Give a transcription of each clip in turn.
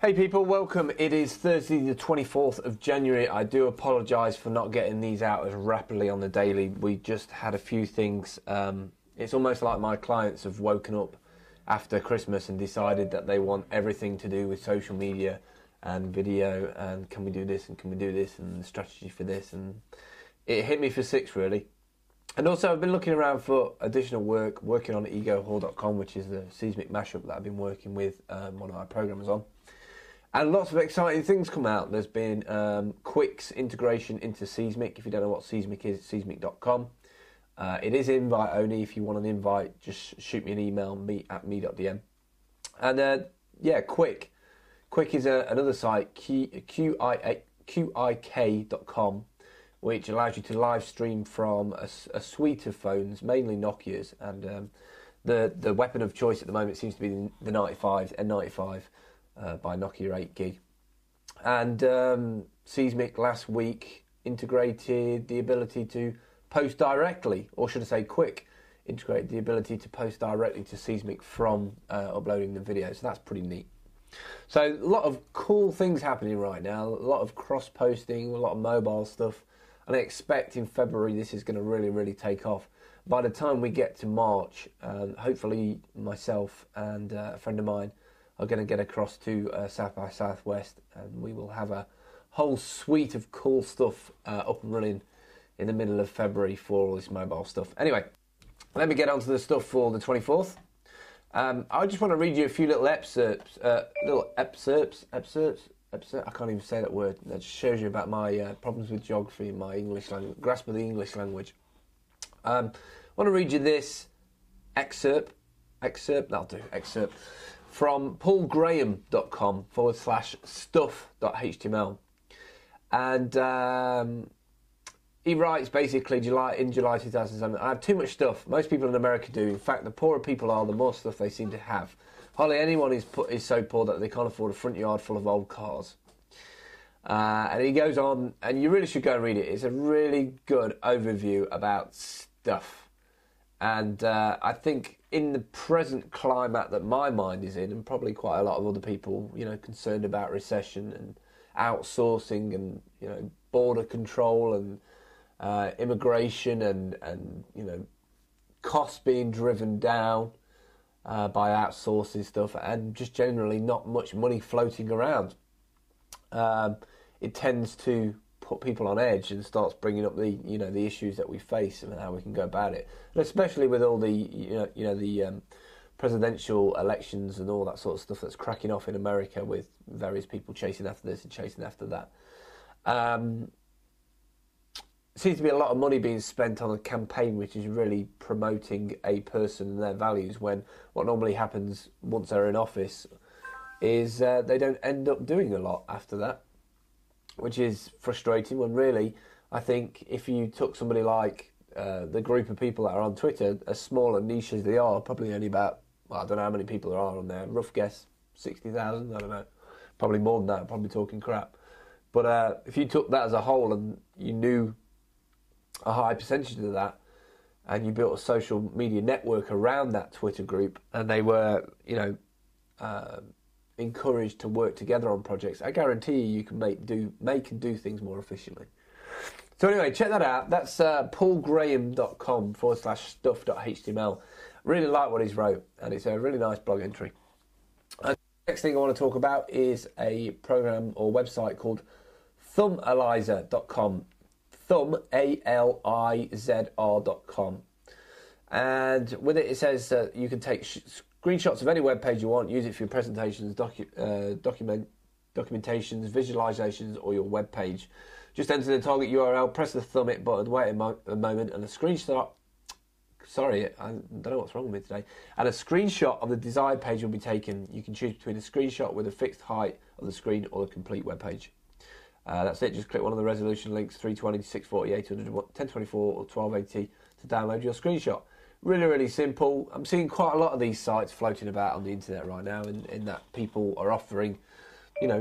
Hey people, welcome. It is Thursday the 24th of January. I do apologise for not getting these out as rapidly on the daily. We just had a few things. It's almost like my clients have woken up after Christmas and decided that they want everything to do with social media and video and can we do this and can we do this and the strategy for this, and it hit me for six really. And also I've been looking around for additional work, working on egohall.com, which is the seismic mashup that I've been working with one of our programmers on. And lots of exciting things come out. There's been Quick's integration into Seismic. If you don't know what Seismic is, it's seismic.com. It is invite only. If you want an invite, just shoot me an email, me@me.dm. And Quick. Quick is another site, qik.com, which allows you to live stream from a suite of phones, mainly Nokia's. And the weapon of choice at the moment seems to be the N95. By Nokia 8 gig. And Seismic last week integrated the ability to post directly, or should I say Quick integrated the ability to post directly to Seismic from uploading the video. So that's pretty neat. So a lot of cool things happening right now, a lot of cross-posting, a lot of mobile stuff, and I expect in February this is going to really take off. By the time we get to March, hopefully myself and a friend of mine are going to get across to South by Southwest, and we will have a whole suite of cool stuff up and running in the middle of February for all this mobile stuff. Anyway, let me get on to the stuff for the 24th. I just want to read you a few little excerpts. I can't even say that word. That just shows you about my problems with geography and my English language, grasp of the English language. I want to read you this excerpt, from paulgraham.com/stuff.html. And he writes basically in July 2007, I have too much stuff. Most people in America do. In fact, the poorer people are, the more stuff they seem to have. Hardly anyone is so poor that they can't afford a front yard full of old cars. And he goes on, and you really should go and read it. It's a really good overview about stuff. And I think in the present climate that my mind is in, and probably quite a lot of other people, concerned about recession and outsourcing and, border control and immigration and costs being driven down by outsourcing stuff and just generally not much money floating around. It tends to put people on edge and starts bringing up the issues that we face and how we can go about it, and especially with all the presidential elections and all that sort of stuff that's cracking off in America with various people chasing after this and chasing after that. Seems to be a lot of money being spent on a campaign which is really promoting a person and their values, when what normally happens once they're in office is they don't end up doing a lot after that, which is frustrating, when really I think if you took somebody like the group of people that are on Twitter, as small and niche as they are, probably only about, I don't know how many people there are on there, rough guess, 60,000, I don't know, probably more than that, probably talking crap. But if you took that as a whole and you knew a high percentage of that, and you built a social media network around that Twitter group, and they were, encouraged to work together on projects, I guarantee you can make and do things more efficiently. So anyway, check that out. That's paulgraham.com/stuff.html. Really like what he's wrote, and it's a really nice blog entry. And the next thing I want to talk about is a program or website called thumbalyzer.com. thumbalyzr.com. And with it says that you can take screenshots of any web page you want, use it for your presentations, documentations, visualizations, or your web page. Just enter the target URL, press the thumb it button, wait a moment, and a screenshot. Sorry, I don't know what's wrong with me today. And a screenshot of the desired page will be taken. You can choose between a screenshot with a fixed height of the screen or the complete web page. That's it. Just click one of the resolution links, 320, 640, 800, 1024 or 1280 to download your screenshot. Really simple. I'm seeing quite a lot of these sites floating about on the internet right now, in that people are offering,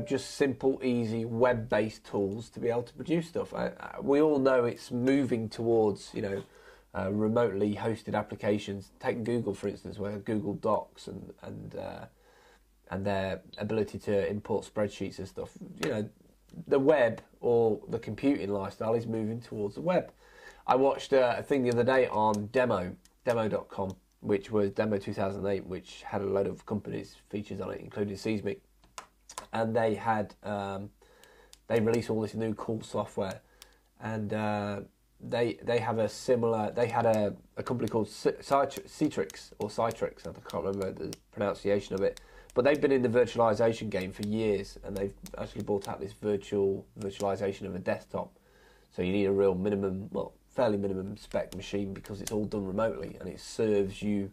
just simple, easy, web-based tools to be able to produce stuff. We all know it's moving towards, remotely hosted applications. Take Google, for instance, where Google Docs and and their ability to import spreadsheets and stuff. You know, the web or the computing lifestyle is moving towards the web. I watched a thing the other day on demo.com, which was Demo 2008, which had a load of companies' features on it, including Seismic. And they had, they released all this new cool software. And they have a similar, they had a company called Citrix, or Citrix, I can't remember the pronunciation of it. But they've been in the virtualization game for years, and they've actually brought out this virtualization of a desktop. So you need a real minimum, well, fairly minimum spec machine, because it's all done remotely, and it serves you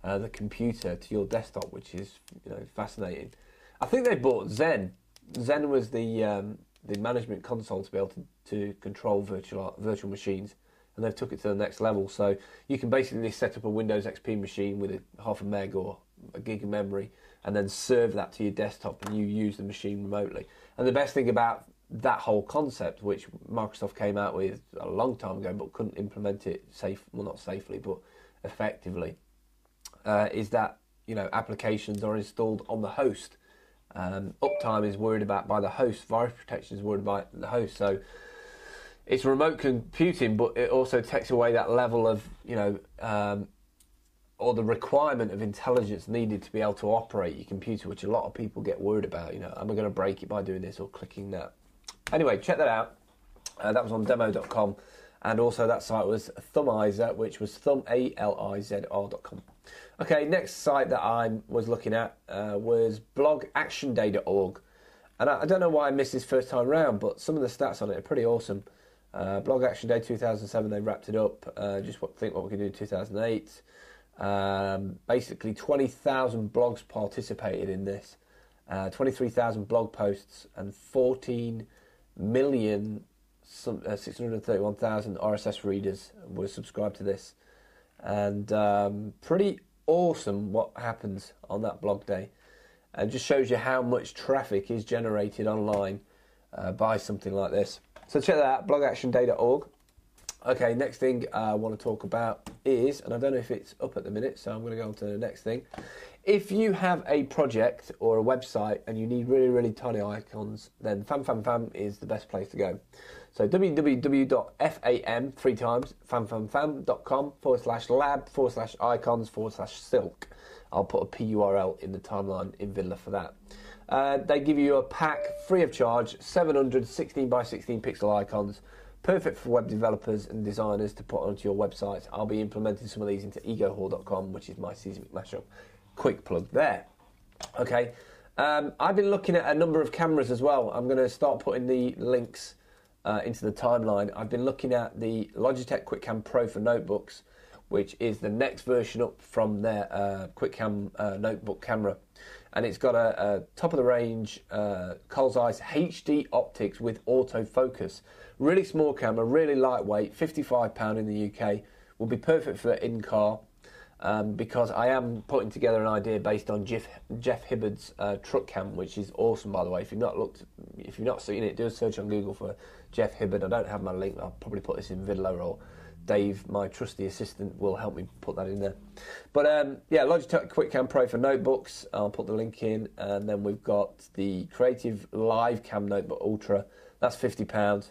the computer to your desktop, which is, you know, fascinating. I think they bought Zen. Zen was the management console to be able to control virtual machines, and they've took it to the next level. So you can basically set up a Windows XP machine with a half a meg or a gig of memory, and then serve that to your desktop, and you use the machine remotely. And the best thing about that whole concept, which Microsoft came out with a long time ago but couldn't implement it not safely, but effectively, is that, you know, applications are installed on the host. Uptime is worried about by the host. Virus protection is worried by the host. So it's remote computing, but it also takes away that level of, you know, or the requirement of intelligence needed to be able to operate your computer, which a lot of people get worried about. You know, am I going to break it by doing this or clicking that? Anyway, check that out. That was on demo.com. And also that site was Thumizer, which was thumalizr.com. Okay, next site that I was looking at was blogactionday.org. And I don't know why I missed this first time round, but some of the stats on it are pretty awesome. Blog Action Day 2007, they wrapped it up. Just think what we can do in 2008. Basically 20,000 blogs participated in this, 23,000 blog posts, and 14,631,000 RSS readers were subscribed to this. And pretty awesome what happens on that blog day, and just shows you how much traffic is generated online by something like this. So check that out, blogactionday.org. Okay, next thing I want to talk about is, and I don't know if it's up at the minute, so I'm going to go on to the next thing. If you have a project or a website and you need really, really tiny icons, then FamFamFam is the best place to go. So www.fam, 3 times, famfamfam.com/lab/icons/silk. I'll put a PURL in the timeline in Vidler for that. They give you a pack free of charge, 700 16 by 16 pixel icons, perfect for web developers and designers to put onto your websites. I'll be implementing some of these into egohall.com, which is my Seismic mashup. Quick plug there. Okay, I've been looking at a number of cameras as well. I'm going to start putting the links into the timeline. I've been looking at the Logitech QuickCam Pro for notebooks, which is the next version up from their QuickCam notebook camera. And it's got a top-of-the-range Carl Zeiss HD optics with autofocus. Really small camera, really lightweight, £55 in the UK. Will be perfect for in-car, because I am putting together an idea based on Jeff Hibbard's truck cam, which is awesome, by the way. If you've not seen it, do a search on Google for Jeff Hibbard. I don't have my link. I'll probably put this in Vidler, or Dave, my trusty assistant, will help me put that in there. But yeah, Logitech QuickCam Pro for notebooks. I'll put the link in. And then we've got the Creative Live Cam Notebook Ultra. That's £50.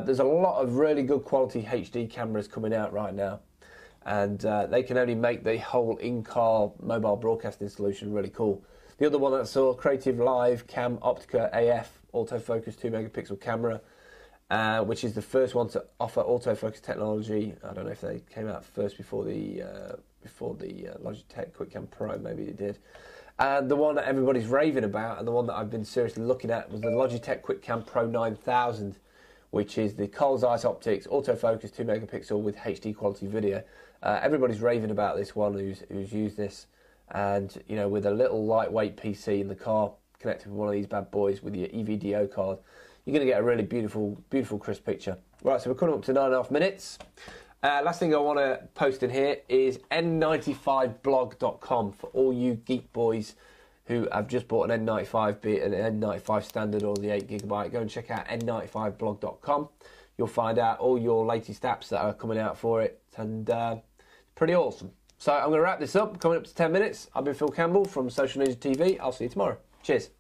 There's a lot of really good quality HD cameras coming out right now. And they can only make the whole in-car mobile broadcasting solution really cool. The other one that I saw, Creative Live Cam Optica AF autofocus 2 megapixel camera, which is the first one to offer autofocus technology. I don't know if they came out first before the Logitech QuickCam Pro, maybe it did. And the one that everybody's raving about, and the one that I've been seriously looking at, was the Logitech QuickCam Pro 9000, which is the Carl Zeiss optics, autofocus 2 megapixel with HD quality video. Everybody's raving about this one who's used this, and you know, with a little lightweight PC in the car connected with one of these bad boys with your EVDO card, you're going to get a really beautiful, beautiful crisp picture. Right, so we're coming up to 9.5 minutes. Last thing I want to post in here is n95blog.com for all you geek boys who have just bought an N95, be it an N95 standard or the 8GB. Go and check out n95blog.com. You'll find out all your latest apps that are coming out for it, and it's pretty awesome. So I'm going to wrap this up. Coming up to 10 minutes. I've been Phil Campbell from Social News TV. I'll see you tomorrow. Cheers.